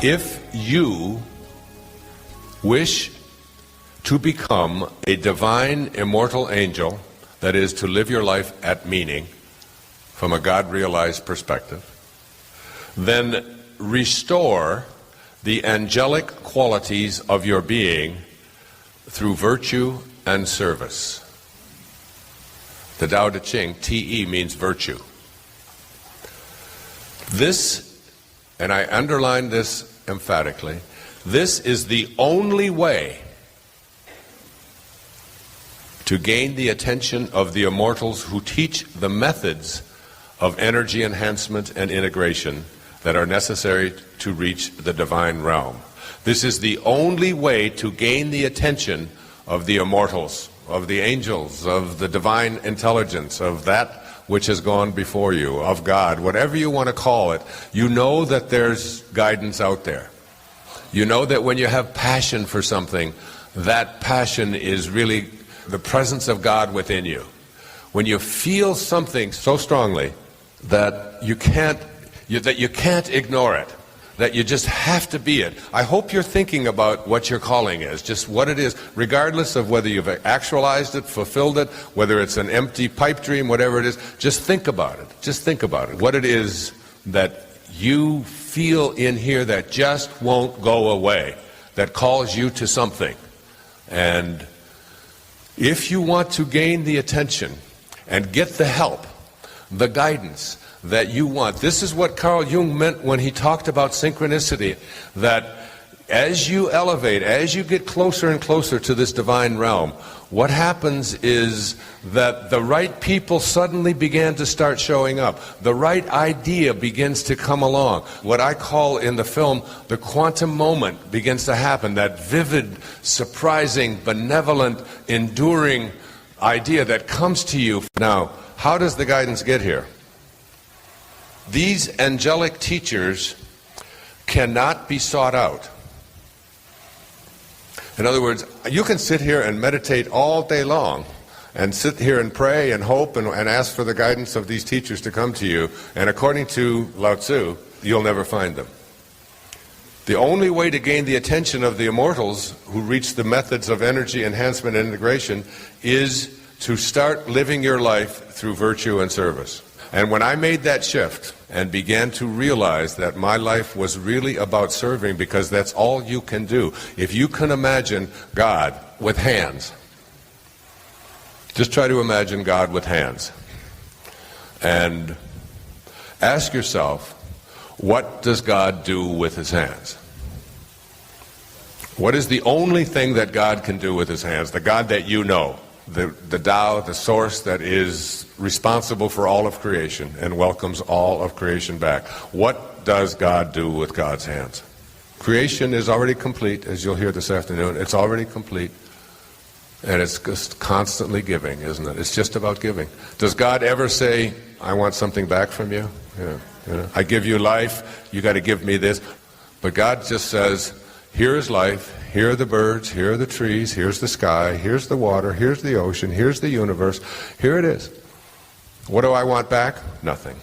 If you wish to become a divine immortal angel, that is, to live your life at meaning from a God-realized perspective, then restore the angelic qualities of your being through virtue and service. The Tao Te Ching, Te means virtue. This, and I underline this emphatically, this is the only way to gain the attention of the immortals who teach the methods of energy enhancement and integration that are necessary to reach the divine realm. This is the only way to gain the attention of the immortals, of the angels, of the divine intelligence, of that which has gone before you, of God, whatever you want to call it. You know that there's guidance out there. You know that when you have passion for something, that passion is really the presence of God within you. When you feel something so strongly that you can't ignore it, that you just have to be it. I hope you're thinking about what your calling is, just what it is, regardless of whether you've actualized it, fulfilled it, whether it's an empty pipe dream, whatever it is. Just think about it. Just think about it. What it is that you feel in here that just won't go away, that calls you to something. And if you want to gain the attention and get the help, the guidance that you want, this is what Carl Jung meant when he talked about synchronicity, that as you elevate, as you get closer and closer to this divine realm, what happens is that the right people suddenly began to start showing up. The right idea begins to come along. What I call in the film, the quantum moment begins to happen, that vivid, surprising, benevolent, enduring idea that comes to you. Now, how does the guidance get here? These angelic teachers cannot be sought out. In other words, you can sit here and meditate all day long and sit here and pray and hope and ask for the guidance of these teachers to come to you, and according to Lao Tzu, you'll never find them. The only way to gain the attention of the immortals who reach the methods of energy enhancement and integration is to start living your life through virtue and service. And when I made that shift and began to realize that my life was really about serving, because that's all you can do. If you can imagine God with hands, just try to imagine God with hands. And ask yourself, what does God do with his hands? What is the only thing that God can do with his hands? The God that you know. The Tao, the source that is responsible for all of creation and welcomes all of creation back. What does God do with God's hands? Creation is already complete, as you'll hear this afternoon. It's already complete. And it's just constantly giving, isn't it? It's just about giving. Does God ever say, I want something back from you? Yeah, I give you life, you got to give me this. But God just says, here is life. Here are the birds, here are the trees, here's the sky, here's the water, here's the ocean, here's the universe. Here it is. What do I want back? Nothing.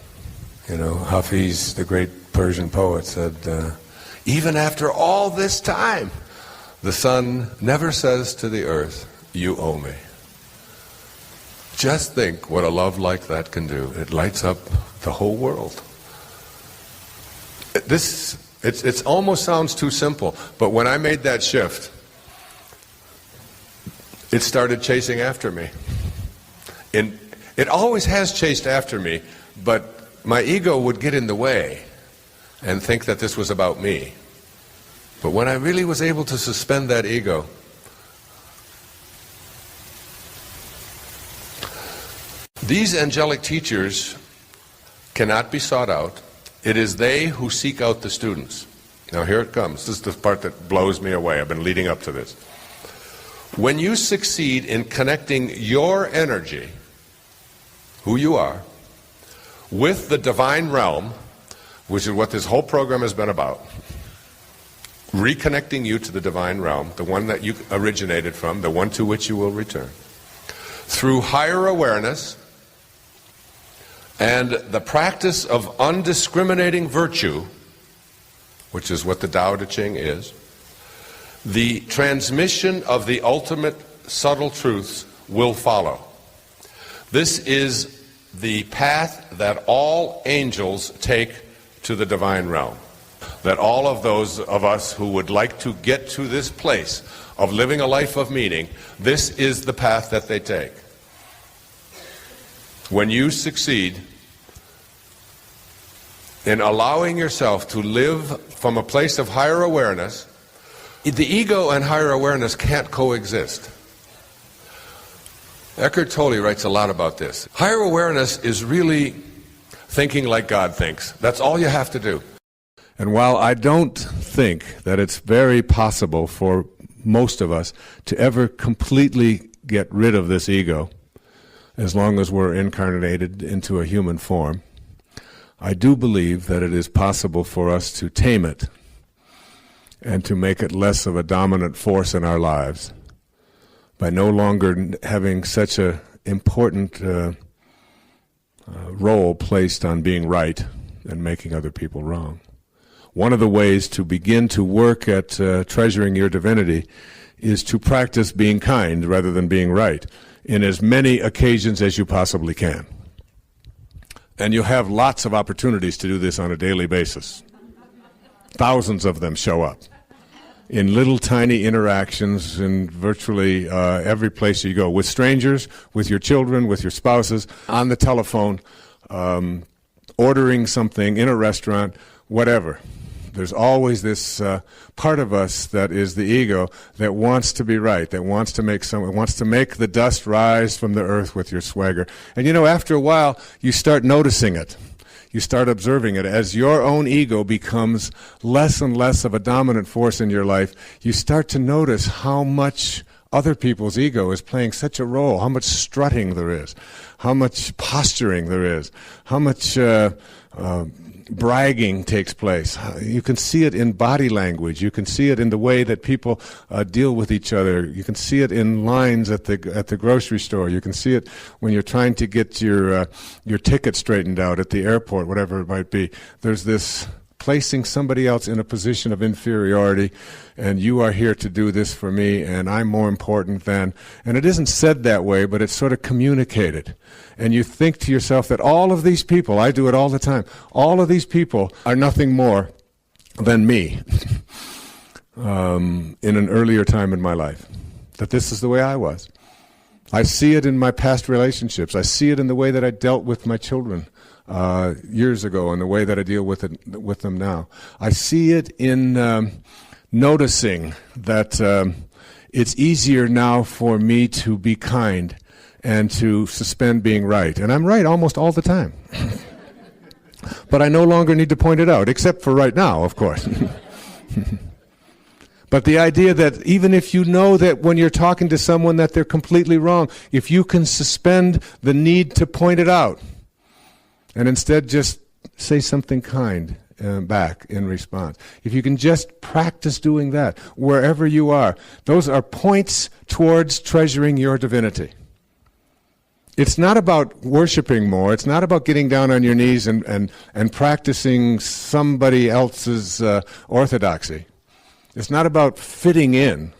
You know, Hafiz, the great Persian poet, said, even after all this time, the sun never says to the earth, you owe me. Just think what a love like that can do. It lights up the whole world. It almost sounds too simple, but when I made that shift, it started chasing after me. It always has chased after me, but my ego would get in the way and think that this was about me. But when I really was able to suspend that ego, these angelic teachers cannot be sought out. It is they who seek out the students. Now here it comes. This is the part that blows me away. I've been leading up to this. When you succeed in connecting your energy, who you are, with the divine realm, which is what this whole program has been about, reconnecting you to the divine realm, the one that you originated from, the one to which you will return, through higher awareness and the practice of undiscriminating virtue, which is what the Tao Te Ching is, the transmission of the ultimate subtle truths will follow. This is the path that all angels take to the divine realm. That all of those of us who would like to get to this place of living a life of meaning, this is the path that they take. When you succeed in allowing yourself to live from a place of higher awareness, the ego and higher awareness can't coexist. Eckhart Tolle writes a lot about this. Higher awareness is really thinking like God thinks. That's all you have to do. And while I don't think that it's very possible for most of us to ever completely get rid of this ego, as long as we're incarnated into a human form, I do believe that it is possible for us to tame it and to make it less of a dominant force in our lives by no longer having such an important role placed on being right and making other people wrong. One of the ways to begin to work at treasuring your divinity is to practice being kind rather than being right in as many occasions as you possibly can. And you have lots of opportunities to do this on a daily basis. Thousands of them show up in little tiny interactions in virtually every place you go, with strangers, with your children, with your spouses, on the telephone, ordering something in a restaurant, whatever. There's always this part of us that is the ego that wants to be right, that wants to make the dust rise from the earth with your swagger. And after a while, you start noticing it. You start observing it. As your own ego becomes less and less of a dominant force in your life, you start to notice how much other people's ego is playing such a role, how much strutting there is, how much posturing there is, how much bragging takes place. You can see it in body language. You can see it in the way that people deal with each other. You can see it in lines at the grocery store. You can see it when you're trying to get your ticket straightened out at the airport, whatever it might be. There's this placing somebody else in a position of inferiority, and you are here to do this for me, and I'm more important than. And it isn't said that way, but it's sort of communicated. And you think to yourself that all of these people, I do it all the time, all of these people are nothing more than me in an earlier time in my life. That this is the way I was. I see it in my past relationships. I see it in the way that I dealt with my children years ago and the way that I deal with them now. I see it in noticing that it's easier now for me to be kind and to suspend being right. And I'm right almost all the time. But I no longer need to point it out, except for right now, of course. But the idea that even if you know that when you're talking to someone that they're completely wrong, if you can suspend the need to point it out, and instead just say something kind back in response. If you can just practice doing that wherever you are, those are points towards treasuring your divinity. It's not about worshiping more. It's not about getting down on your knees and practicing somebody else's orthodoxy. It's not about fitting in.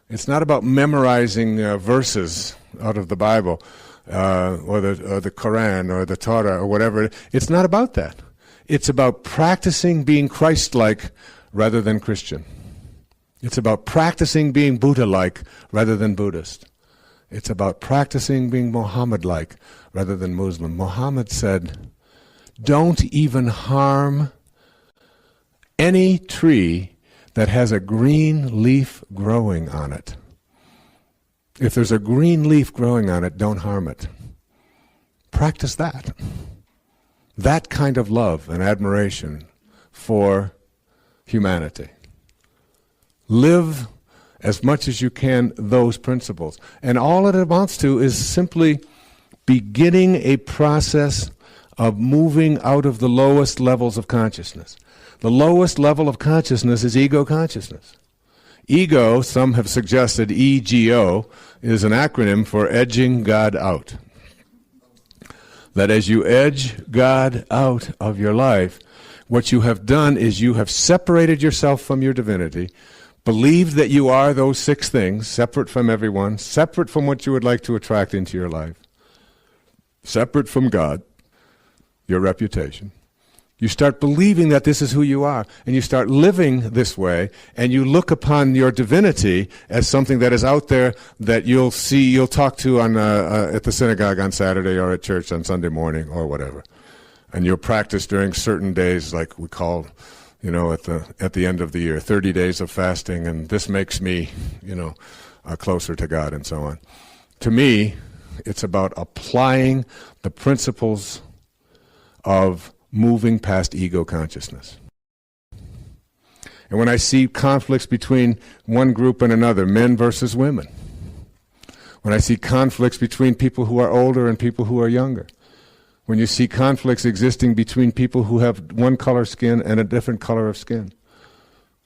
It's not about memorizing verses out of the Bible. Or the Quran or the Torah or whatever. It's not about that. It's about practicing being Christ-like rather than Christian. It's about practicing being Buddha-like rather than Buddhist. It's about practicing being Muhammad-like rather than Muslim. Muhammad said, don't even harm any tree that has a green leaf growing on it. If there's a green leaf growing on it, don't harm it. Practice that. That kind of love and admiration for humanity. Live as much as you can those principles. And all it amounts to is simply beginning a process of moving out of the lowest levels of consciousness. The lowest level of consciousness is ego consciousness. Ego, some have suggested EGO, is an acronym for edging God out. That as you edge God out of your life, What you have done is you have separated yourself from your divinity, believed that you are those 6 things, separate from everyone, separate from what you would like to attract into your life, separate from God, your reputation. You start believing that this is who you are, and you start living this way, and you look upon your divinity as something that is out there that you'll see, you'll talk to on at the synagogue on Saturday or at church on Sunday morning or whatever. And you'll practice during certain days, like we call, at the end of the year, 30 days of fasting, and this makes me, closer to God and so on. To me, it's about applying the principles of moving past ego consciousness. And when I see conflicts between one group and another, men versus women, when I see conflicts between people who are older and people who are younger, when you see conflicts existing between people who have one color skin and a different color of skin,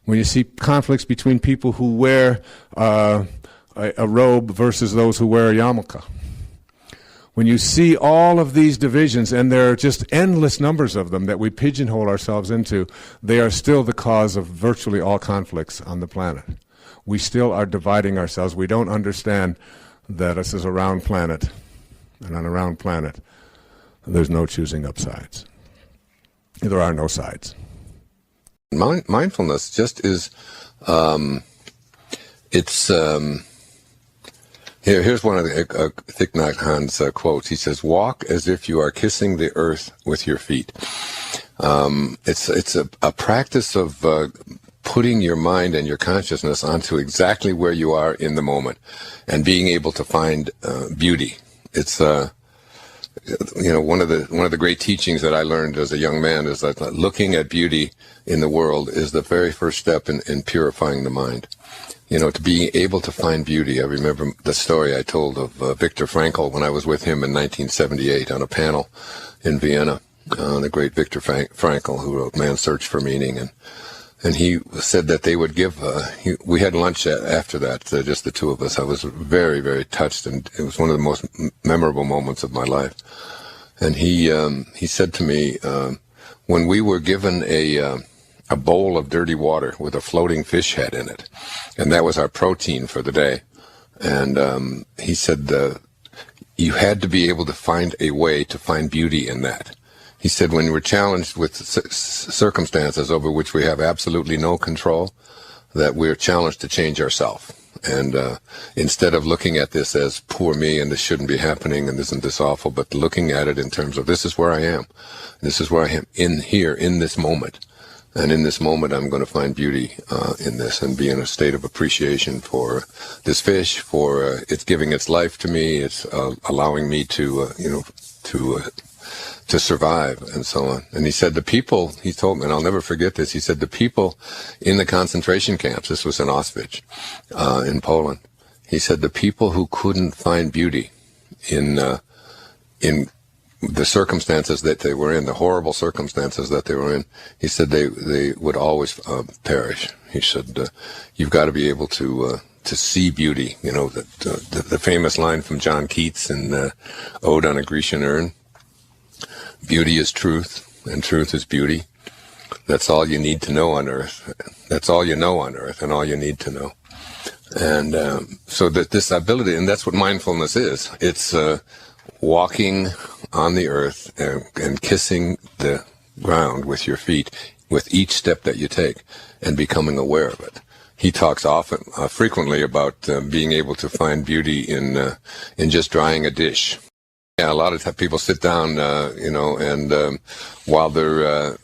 when you see conflicts between people who wear a robe versus those who wear a yarmulke, when you see all of these divisions, and there are just endless numbers of them that we pigeonhole ourselves into, they are still the cause of virtually all conflicts on the planet. We still are dividing ourselves. We don't understand that this is a round planet, and on a round planet, there's no choosing up sides. There are no sides. Mindfulness just is, Here's one of Thich Nhat Hanh's quotes. He says, "Walk as if you are kissing the earth with your feet." It's a practice of putting your mind and your consciousness onto exactly where you are in the moment, and being able to find beauty. It's one of the great teachings that I learned as a young man is that looking at beauty in the world is the very first step in purifying the mind. To be able to find beauty. I remember the story I told of Viktor Frankl when I was with him in 1978 on a panel in Vienna. The great Viktor Frankl, who wrote Man's Search for Meaning, and he said that they would give. We had lunch after that, just the two of us. I was very, very touched, and it was one of the most memorable moments of my life. And he said to me, when we were given a bowl of dirty water with a floating fish head in it, and that was our protein for the day. And he said you had to be able to find a way to find beauty in that. He said when we're challenged with circumstances over which we have absolutely no control, that we're challenged to change ourselves. And instead of looking at this as poor me and this shouldn't be happening and isn't this awful, but looking at it in terms of this is where I am. This is where I am in this moment. And in this moment, I'm going to find beauty in this and be in a state of appreciation for this fish, for it's giving its life to me. It's allowing me to survive and so on. And he said the people, he told me, and I'll never forget this, he said the people in the concentration camps, this was in Auschwitz, in Poland, he said the people who couldn't find beauty in the circumstances that they were in, the horrible circumstances that they were in, he said they would always perish. He said, you've got to be able to see beauty. The famous line from John Keats in Ode on a Grecian Urn, beauty is truth, and truth is beauty. That's all you need to know on earth. That's all you know on earth, and all you need to know. And so that this ability, and that's what mindfulness is. It's walking on the earth and kissing the ground with your feet with each step that you take and becoming aware of it. He talks frequently about being able to find beauty in just drying a dish. Yeah, a lot of times people sit down, and while they're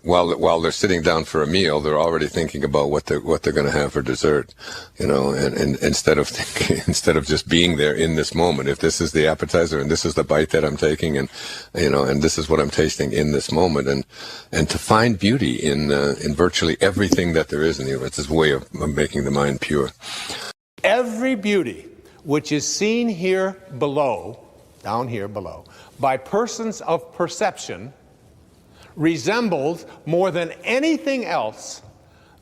while they're sitting down for a meal, they're already thinking about what they're going to have for dessert, and instead of just being there in this moment. If this is the appetizer and this is the bite that I'm taking, and this is what I'm tasting in this moment, and to find beauty in virtually everything that there is in you. It's this way of making the mind pure. Every beauty which is seen here below, down here below, by persons of perception resembles more than anything else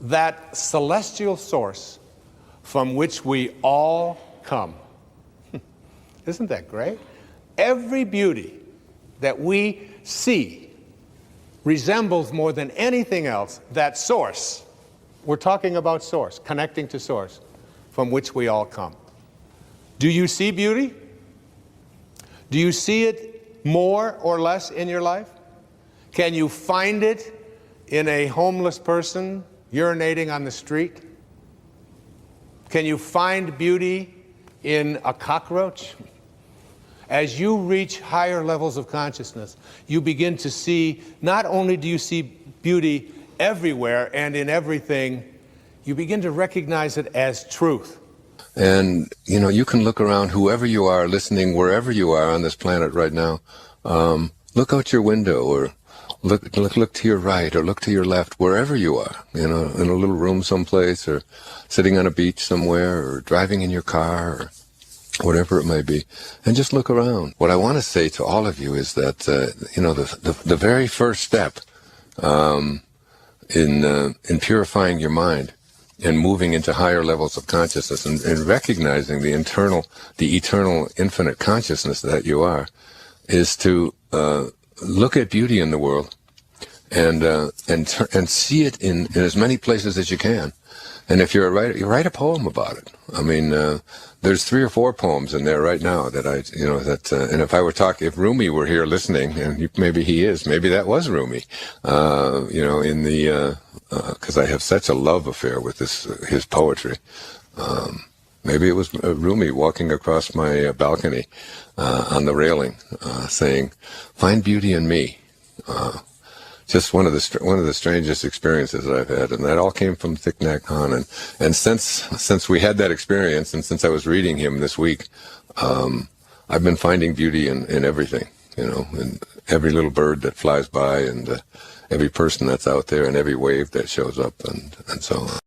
that celestial source from which we all come. Isn't that great? Every beauty that we see resembles more than anything else that source. We're talking about source, connecting to source, from which we all come. Do you see beauty? Do you see it more or less in your life? Can you find it in a homeless person urinating on the street? Can you find beauty in a cockroach? As you reach higher levels of consciousness, you begin to see, not only do you see beauty everywhere and in everything, you begin to recognize it as truth. And, you know, you can look around, whoever you are, listening wherever you are on this planet right now. Look out your window, or look to your right, or look to your left, wherever you are, you know, in a little room someplace, or sitting on a beach somewhere, or driving in your car, or whatever it may be, and just look around. What I want to say to all of you is that, you know, the very first step in purifying your mind and moving into higher levels of consciousness and recognizing the eternal, infinite consciousness that you are, is to look at beauty in the world and see it in as many places as you can. And if you're a writer, you write a poem about it. I mean, there's 3 or 4 poems in there right now that and if I were if Rumi were here listening, and maybe he is, maybe that was Rumi, you know, in the, because I have such a love affair with his poetry. Maybe it was Rumi walking across my balcony on the railing, saying, "Find beauty in me." Just one of the strangest experiences that I've had, and that all came from Thich Nhat Hanh. And since we had that experience, and since I was reading him this week, I've been finding beauty in everything, you know, in every little bird that flies by, and every person that's out there, and every wave that shows up, and so on.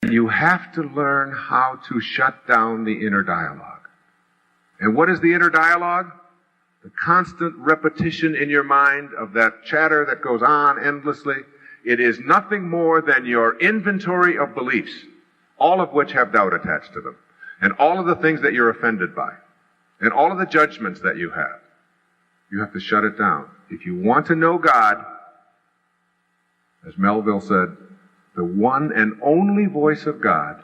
You have to learn how to shut down the inner dialogue. And what is the inner dialogue? The constant repetition in your mind of that chatter that goes on endlessly. It is nothing more than your inventory of beliefs, all of which have doubt attached to them, and all of the things that you're offended by, and all of the judgments that you have. You have to shut it down. If you want to know God, as Melville said, the one and only voice of God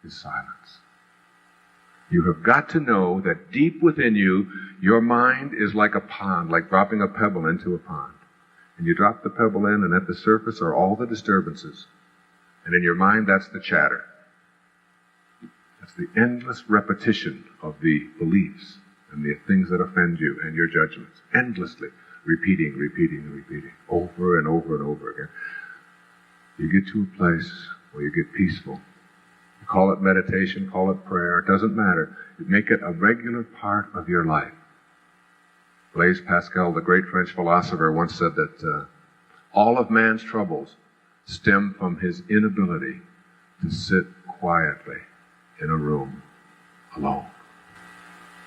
is silence. You have got to know that deep within you, your mind is like a pond, like dropping a pebble into a pond. And you drop the pebble in, and at the surface are all the disturbances. And in your mind, that's the chatter. That's the endless repetition of the beliefs and the things that offend you and your judgments. Endlessly repeating, over and over and over again. You get to a place where you get peaceful. Call it meditation, call it prayer, it doesn't matter. You make it a regular part of your life. Blaise Pascal, the great French philosopher, once said that all of man's troubles stem from his inability to sit quietly in a room alone.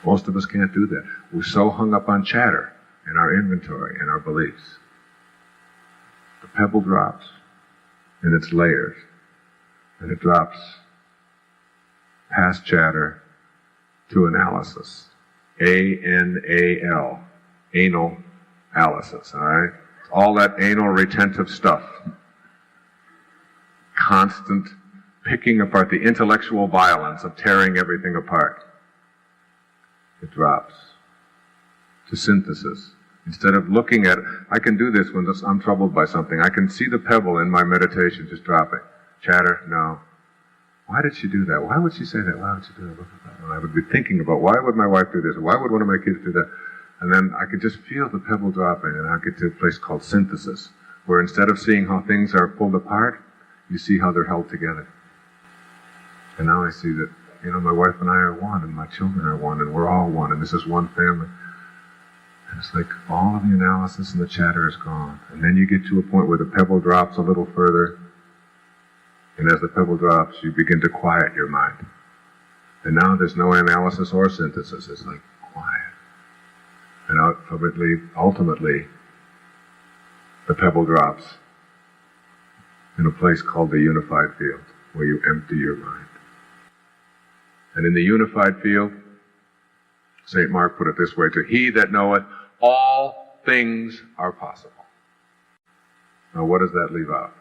Most of us can't do that. We're so hung up on chatter and our inventory and our beliefs. The pebble drops in its layers, and it drops past chatter to analysis. A-N-A-L. Anal analysis, all right? All that anal retentive stuff. Constant picking apart, the intellectual violence of tearing everything apart. It drops to synthesis. Instead of looking at it, I can do this when I'm troubled by something. I can see the pebble in my meditation just dropping. Chatter, no. Why did she do that? Why would she say that? Why would she do that? And I would be thinking about, why would my wife do this? Why would one of my kids do that? And then I could just feel the pebble dropping, and I get to a place called synthesis, where instead of seeing how things are pulled apart, you see how they're held together. And now I see that, you know, my wife and I are one, and my children are one, and we're all one, and this is one family. And it's like all of the analysis and the chatter is gone. And then you get to a point where the pebble drops a little further, and as the pebble drops, you begin to quiet your mind. And now there's no analysis or synthesis. It's like quiet. And ultimately, the pebble drops in a place called the unified field, where you empty your mind. And in the unified field, St. Mark put it this way, to he that knoweth all things are possible. Now what does that leave out?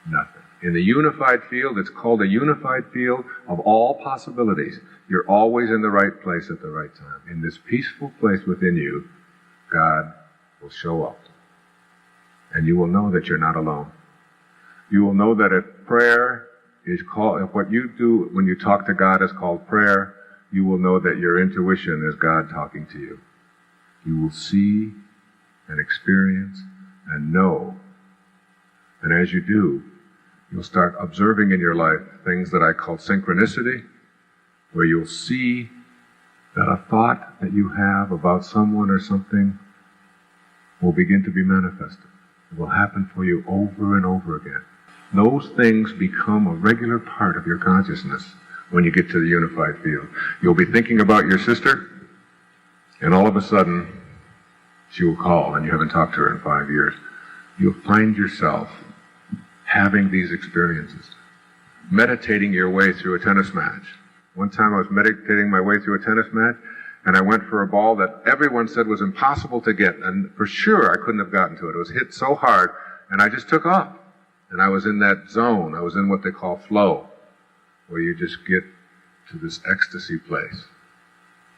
Nothing. In the unified field, it's called a unified field of all possibilities. You're always in the right place at the right time. In this peaceful place within you, God will show up. And you will know that you're not alone. You will know that if prayer is called, if what you do when you talk to God is called prayer, you will know that your intuition is God talking to you. You will see and experience and know. And as you do, you'll start observing in your life things that I call synchronicity, where you'll see that a thought that you have about someone or something will begin to be manifested. It will happen for you over and over again. Those things become a regular part of your consciousness when you get to the unified field. You'll be thinking about your sister, and all of a sudden, she will call, and you haven't talked to her in 5 years. You'll find yourself having these experiences, meditating your way through a tennis match. One time I was meditating my way through a tennis match, and I went for a ball that everyone said was impossible to get, and for sure I couldn't have gotten to it. It was hit so hard, and I just took off. And I was in that zone. I was in what they call flow, where you just get to this ecstasy place,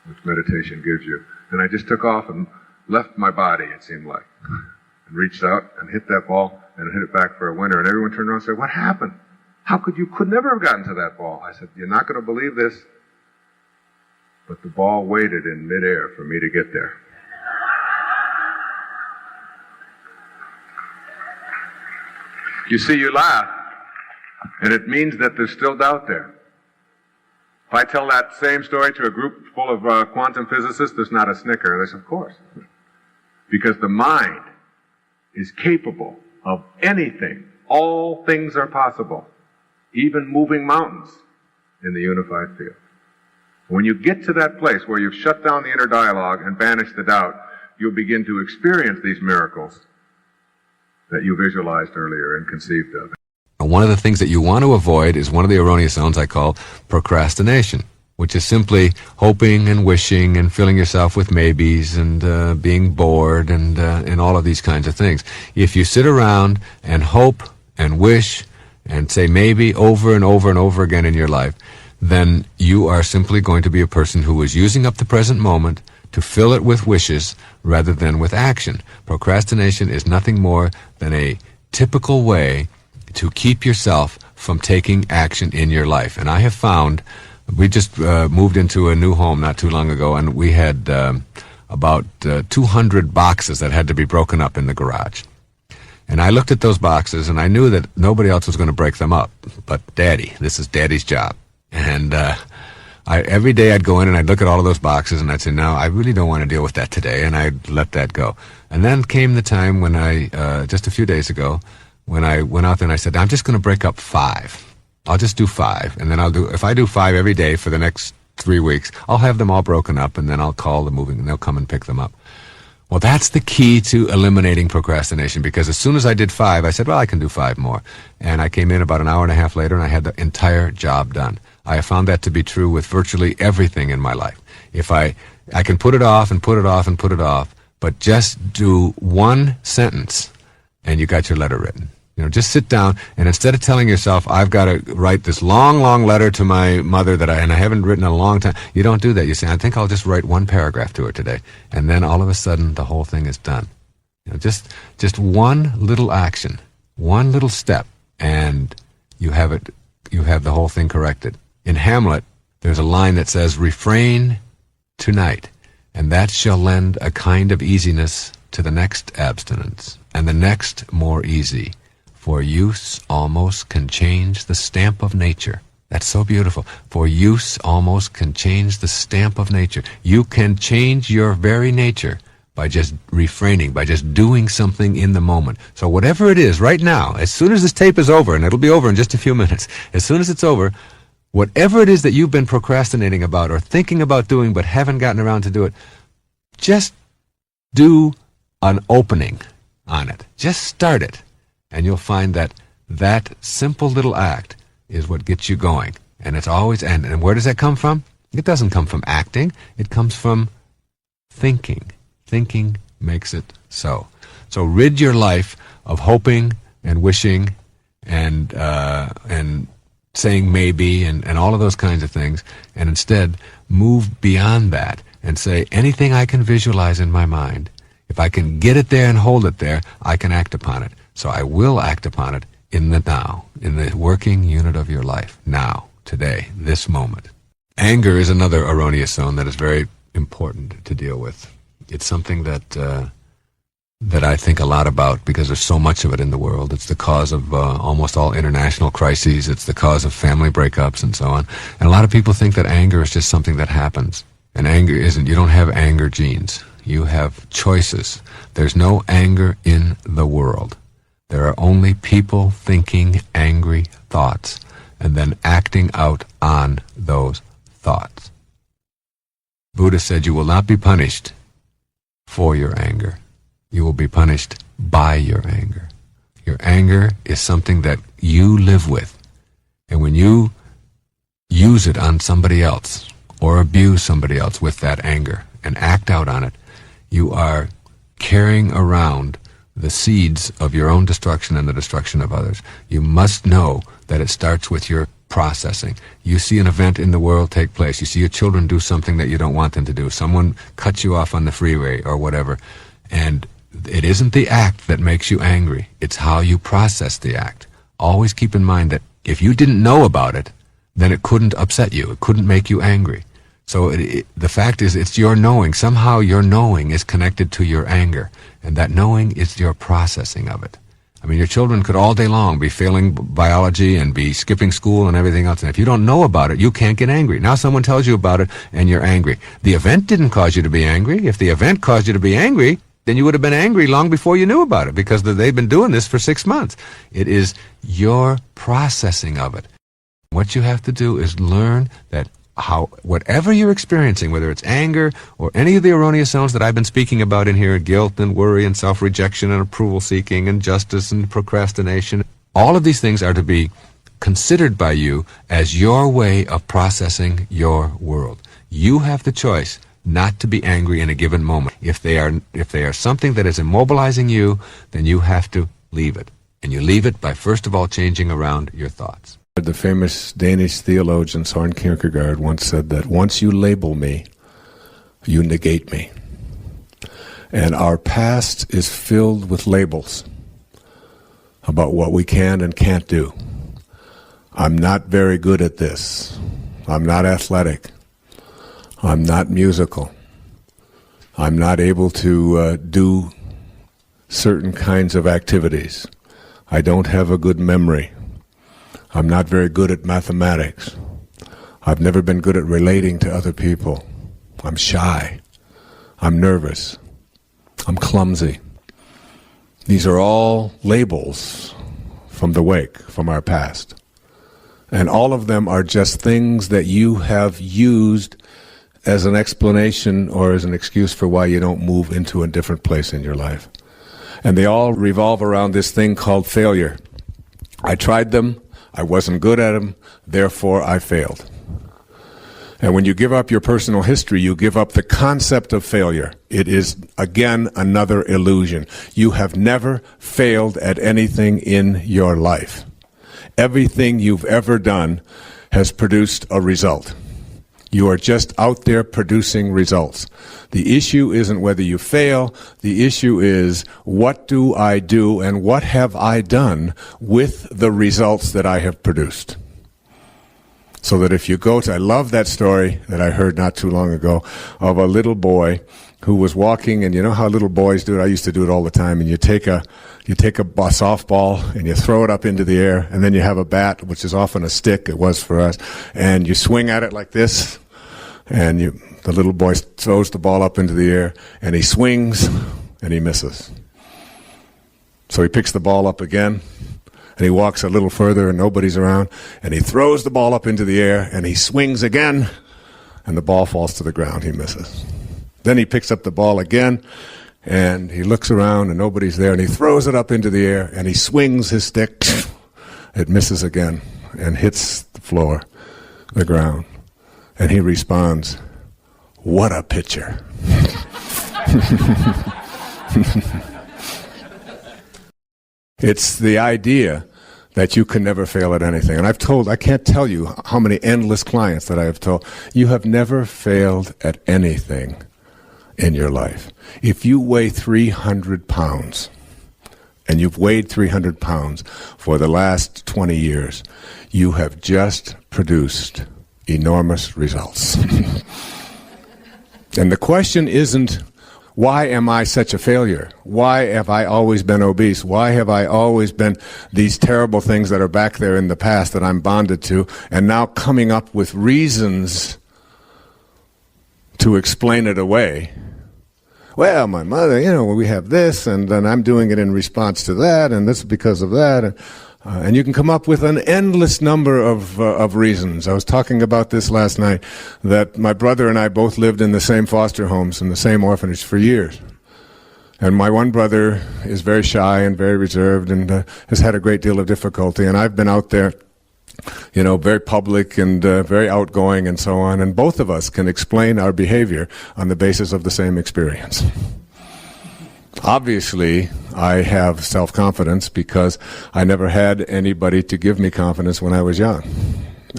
which meditation gives you. And I just took off and left my body, it seemed like, and reached out and hit that ball and hit it back for a winner. And everyone turned around and said, "What happened? How could never have gotten to that ball?" I said, "You're not going to believe this, but the ball waited in midair for me to get there." You see, you laugh, and it means that there's still doubt there. If I tell that same story to a group full of quantum physicists, there's not a snicker. They say, "Of course." Because the mind is capable of anything. All things are possible, even moving mountains in the unified field. When you get to that place where you've shut down the inner dialogue and banished the doubt, you'll begin to experience these miracles that you visualized earlier and conceived of. One of the things that you want to avoid is one of the erroneous zones I call procrastination, which is simply hoping and wishing and filling yourself with maybes and being bored and all of these kinds of things. If you sit around and hope and wish and say maybe over and over and over again in your life, then you are simply going to be a person who is using up the present moment to fill it with wishes rather than with action. Procrastination is nothing more than a typical way to keep yourself from taking action in your life. And I have found, we just moved into a new home not too long ago, and we had about 200 boxes that had to be broken up in the garage. And I looked at those boxes, and I knew that nobody else was going to break them up but Daddy. This is Daddy's job. And every day I'd go in and I'd look at all of those boxes and I'd say, no, I really don't want to deal with that today, and I'd let that go. And then came the time when just a few days ago, when I went out there and I said, I'm just going to break up 5. I'll just do 5, and then if I do 5 every day for the next 3 weeks, I'll have them all broken up, and then I'll call the moving, and they'll come and pick them up. Well, that's the key to eliminating procrastination, because as soon as I did 5, I said, well, I can do 5 more. And I came in about an hour and a half later, and I had the entire job done. I have found that to be true with virtually everything in my life. If I can put it off and put it off and put it off, but just do one sentence, and you got your letter written. Just sit down, and instead of telling yourself, I've got to write this long, long letter to my mother and I haven't written in a long time, you don't do that. You say, I think I'll just write 1 paragraph to her today. And then all of a sudden, the whole thing is done. Just one little action, one little step, and you have the whole thing corrected. In Hamlet, there's a line that says, refrain tonight, and that shall lend a kind of easiness to the next abstinence, and the next more easy. For use almost can change the stamp of nature. That's so beautiful. For use almost can change the stamp of nature. You can change your very nature by just refraining, by just doing something in the moment. So whatever it is right now, as soon as this tape is over, and it'll be over in just a few minutes, as soon as it's over, whatever it is that you've been procrastinating about or thinking about doing but haven't gotten around to do it, just do an opening on it. Just start it. And you'll find that simple little act is what gets you going. And it's always, and where does that come from? It doesn't come from acting. It comes from thinking. Thinking makes it so. So rid your life of hoping and wishing and saying maybe and all of those kinds of things, and instead move beyond that and say, anything I can visualize in my mind, if I can get it there and hold it there, I can act upon it. So I will act upon it in the now, in the working unit of your life, now, today, this moment. Anger is another erroneous zone that is very important to deal with. It's something that I think a lot about because there's so much of it in the world. It's the cause of almost all international crises. It's the cause of family breakups and so on. And a lot of people think that anger is just something that happens. And anger isn't. You don't have anger genes. You have choices. There's no anger in the world. There are only people thinking angry thoughts and then acting out on those thoughts. Buddha said you will not be punished for your anger. You will be punished by your anger. Your anger is something that you live with. And when you use it on somebody else or abuse somebody else with that anger and act out on it, you are carrying around the seeds of your own destruction and the destruction of others. You must know that it starts with your processing. You see an event in the world take place. You see your children do something that you don't want them to do. Someone cuts you off on the freeway or whatever. And it isn't the act that makes you angry. It's how you process the act. Always keep in mind that if you didn't know about it, then it couldn't upset you. It couldn't make you angry. So the fact is, it's your knowing. Somehow your knowing is connected to your anger. And that knowing is your processing of it. I mean, your children could all day long be failing biology and be skipping school and everything else. And if you don't know about it, you can't get angry. Now someone tells you about it and you're angry. The event didn't cause you to be angry. If the event caused you to be angry, then you would have been angry long before you knew about it because they've been doing this for 6 months. It is your processing of it. What you have to do is learn that whatever you're experiencing, whether it's anger or any of the erroneous zones that I've been speaking about in here, guilt and worry and self-rejection and approval-seeking and justice and procrastination, all of these things are to be considered by you as your way of processing your world. You have the choice not to be angry in a given moment. If they are something that is immobilizing you, then you have to leave it. And you leave it by, first of all, changing around your thoughts. The famous Danish theologian Søren Kierkegaard once said that once you label me, you negate me. And our past is filled with labels about what we can and can't do. I'm not very good at this. I'm not athletic. I'm not musical. I'm not able to do certain kinds of activities. I don't have a good memory. I'm not very good at mathematics. I've never been good at relating to other people. I'm shy. I'm nervous. I'm clumsy. These are all labels from the wake, from our past. And all of them are just things that you have used as an explanation or as an excuse for why you don't move into a different place in your life. And they all revolve around this thing called failure. I tried them. I wasn't good at them, therefore I failed. And when you give up your personal history, you give up the concept of failure. It is, again, another illusion. You have never failed at anything in your life. Everything you've ever done has produced a result. You are just out there producing results. The issue isn't whether you fail. The issue is, what do I do and what have I done with the results that I have produced? So that if you go to, I love that story that I heard not too long ago of a little boy who was walking, and you know how little boys do it? I used to do it all the time. And you take a softball and you throw it up into the air, and then you have a bat, which is often a stick, it was for us, and you swing at it like this, and the little boy throws the ball up into the air, and he swings, and he misses. So he picks the ball up again, and he walks a little further, and nobody's around, and he throws the ball up into the air, and he swings again, and the ball falls to the ground. He misses. Then he picks up the ball again, and he looks around, and nobody's there, and he throws it up into the air, and he swings his stick. It misses again and hits the floor, the ground. And he responds, "What a pitcher." It's the idea that you can never fail at anything. And I can't tell you how many endless clients that I have told, you have never failed at anything in your life. If you weigh 300 pounds, and you've weighed 300 pounds for the last 20 years, you have just produced enormous results. And the question isn't, why am I such a failure? Why have I always been obese? Why have I always been these terrible things that are back there in the past that I'm bonded to, and now coming up with reasons to explain it away? Well, my mother, we have this, and then I'm doing it in response to that, and this is because of that. And you can come up with an endless number of reasons. I was talking about this last night, that my brother and I both lived in the same foster homes, in the same orphanage for years. And my one brother is very shy and very reserved and has had a great deal of difficulty. And I've been out there, very public and very outgoing and so on. And both of us can explain our behavior on the basis of the same experience. Obviously, I have self-confidence because I never had anybody to give me confidence when I was young.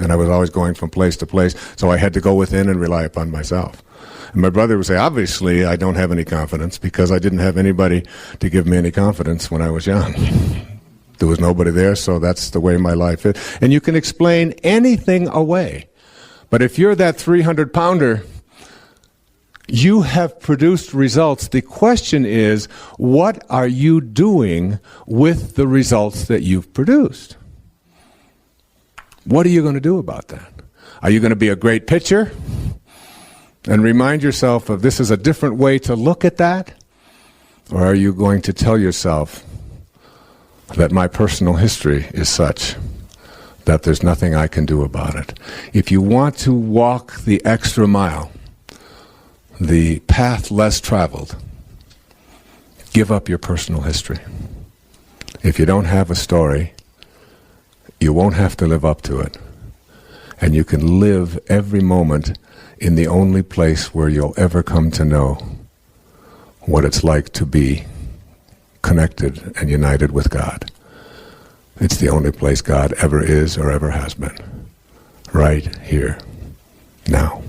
And I was always going from place to place, so I had to go within and rely upon myself. And my brother would say, obviously, I don't have any confidence because I didn't have anybody to give me any confidence when I was young. There was nobody there, so that's the way my life is. And you can explain anything away. But if you're that 300-pounder, you have produced results. The question is, what are you doing with the results that you've produced? What are you going to do about that? Are you going to be a great pitcher and remind yourself of this is a different way to look at that? Or are you going to tell yourself that my personal history is such that there's nothing I can do about it? If you want to walk the extra mile, the path less traveled, give up your personal history. If you don't have a story, you won't have to live up to it. And you can live every moment in the only place where you'll ever come to know what it's like to be connected and united with God. It's the only place God ever is or ever has been. Right here, now.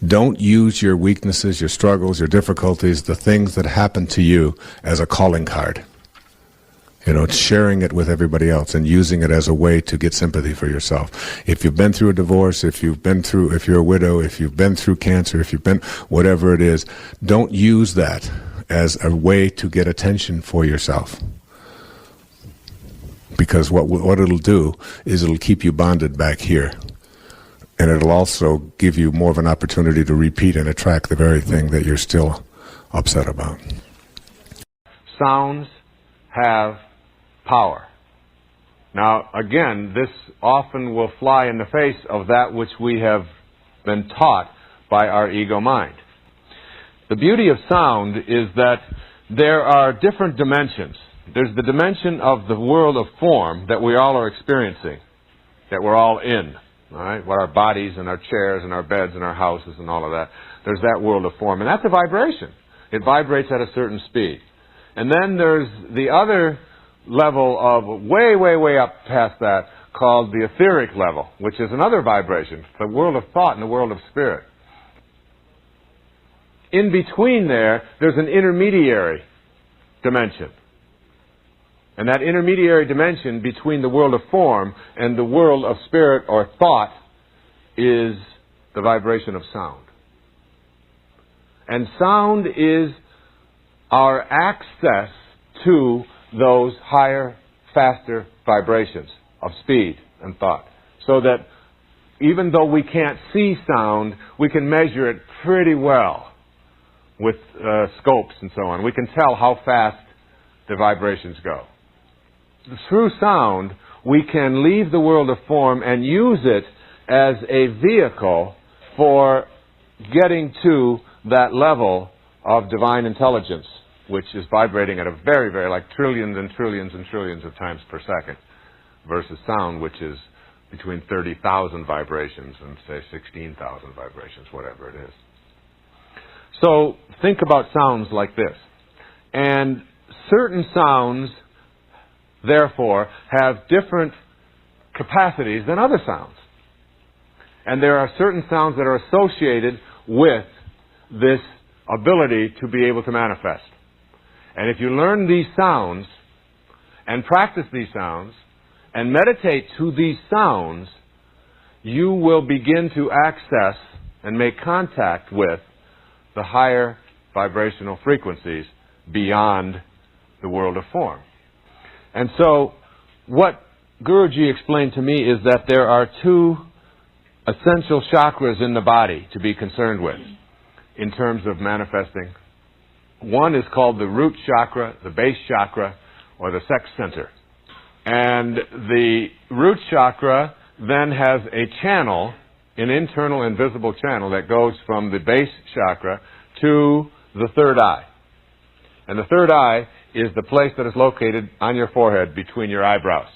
Don't use your weaknesses, your struggles, your difficulties, the things that happen to you as a calling card. Sharing it with everybody else and using it as a way to get sympathy for yourself. If you've been through a divorce, if you're a widow, if you've been through cancer, if you've been, whatever it is, don't use that as a way to get attention for yourself. Because what it'll do is it'll keep you bonded back here. And it'll also give you more of an opportunity to repeat and attract the very thing that you're still upset about. Sounds have power. Now, again, this often will fly in the face of that which we have been taught by our ego mind. The beauty of sound is that there are different dimensions. There's the dimension of the world of form that we all are experiencing, that we're all in. All right, what our bodies and our chairs and our beds and our houses and all of that. There's that world of form, and that's a vibration. It vibrates at a certain speed. And then there's the other level of way, way, way up past that called the etheric level, which is another vibration, the world of thought and the world of spirit. In between there's an intermediary dimension. And that intermediary dimension between the world of form and the world of spirit or thought is the vibration of sound. And sound is our access to those higher, faster vibrations of speed and thought. So that even though we can't see sound, we can measure it pretty well with scopes and so on. We can tell how fast the vibrations go. Through sound, we can leave the world of form and use it as a vehicle for getting to that level of divine intelligence, which is vibrating at a very, very, like trillions and trillions and trillions of times per second, versus sound, which is between 30,000 vibrations and, say, 16,000 vibrations, whatever it is. So think about sounds like this. And certain sounds, therefore, have different capacities than other sounds. And there are certain sounds that are associated with this ability to be able to manifest. And if you learn these sounds and practice these sounds and meditate to these sounds, you will begin to access and make contact with the higher vibrational frequencies beyond the world of form. And so what Guruji explained to me is that there are two essential chakras in the body to be concerned with in terms of manifesting. One is called the root chakra, the base chakra, or the sex center. And the root chakra then has a channel, an internal invisible channel that goes from the base chakra to the third eye. And the third eye is the place that is located on your forehead between your eyebrows.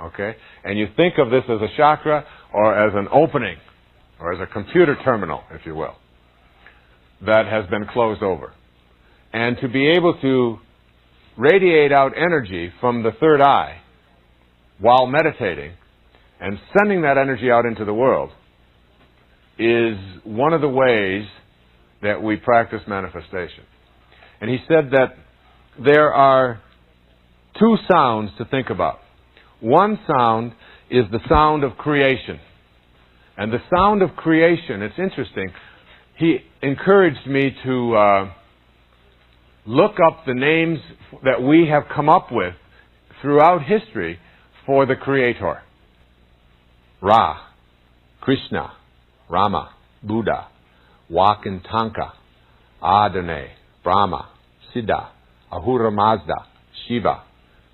Okay? And you think of this as a chakra or as an opening or as a computer terminal, if you will, that has been closed over. And to be able to radiate out energy from the third eye while meditating and sending that energy out into the world is one of the ways that we practice manifestation. And he said that there are two sounds to think about. One sound is the sound of creation. And the sound of creation, it's interesting, he encouraged me to look up the names that we have come up with throughout history for the Creator. Ra, Krishna, Rama, Buddha, Wakantanka, Adonai, Brahma, Siddha, Ahura Mazda, Shiva,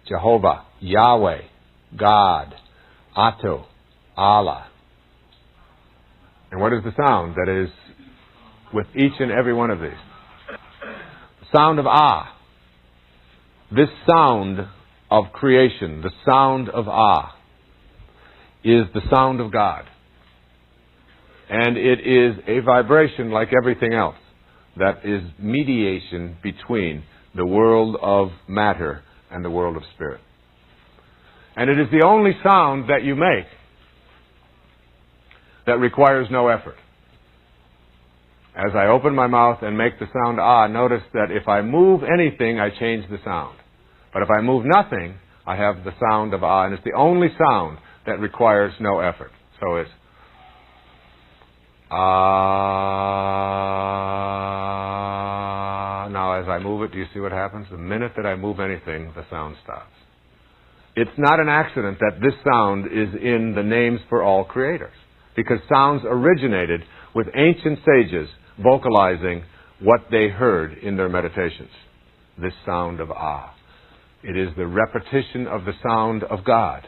Jehovah, Yahweh, God, Atto, Allah. And what is the sound that is with each and every one of these? The sound of Ah. This sound of creation, the sound of Ah, is the sound of God. And it is a vibration like everything else that is mediation between the world of matter and the world of spirit. And it is the only sound that you make that requires no effort. As I open my mouth and make the sound Ah, notice that if I move anything, I change the sound. But if I move nothing, I have the sound of Ah, and it's the only sound that requires no effort. So it's Ah. Now as I move it, do you see what happens? The minute that I move anything, the sound stops. It's not an accident that this sound is in the names for all creators, because sounds originated with ancient sages vocalizing what they heard in their meditations. This sound of Ah. It is the repetition of the sound of God.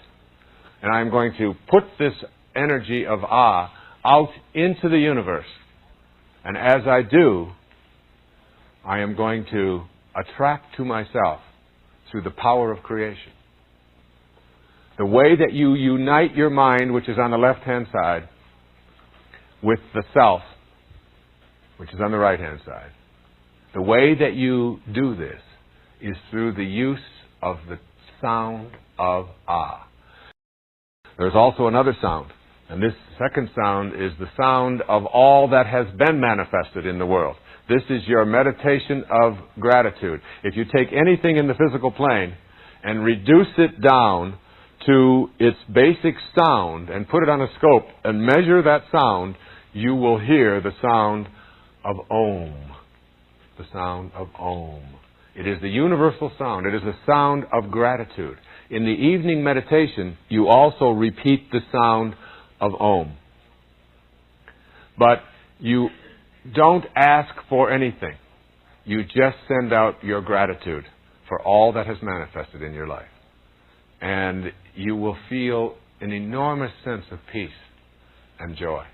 And I'm going to put this energy of Ah out into the universe. And as I do, I am going to attract to myself through the power of creation. The way that you unite your mind, which is on the left-hand side, with the self, which is on the right-hand side, the way that you do this is through the use of the sound of Ah. There's also another sound, and this second sound is the sound of all that has been manifested in the world. This is your meditation of gratitude. If you take anything in the physical plane and reduce it down to its basic sound and put it on a scope and measure that sound, you will hear the sound of Om. The sound of Om. It is the universal sound. It is the sound of gratitude. In the evening meditation, you also repeat the sound of Om. But you don't ask for anything. You just send out your gratitude for all that has manifested in your life. And you will feel an enormous sense of peace and joy.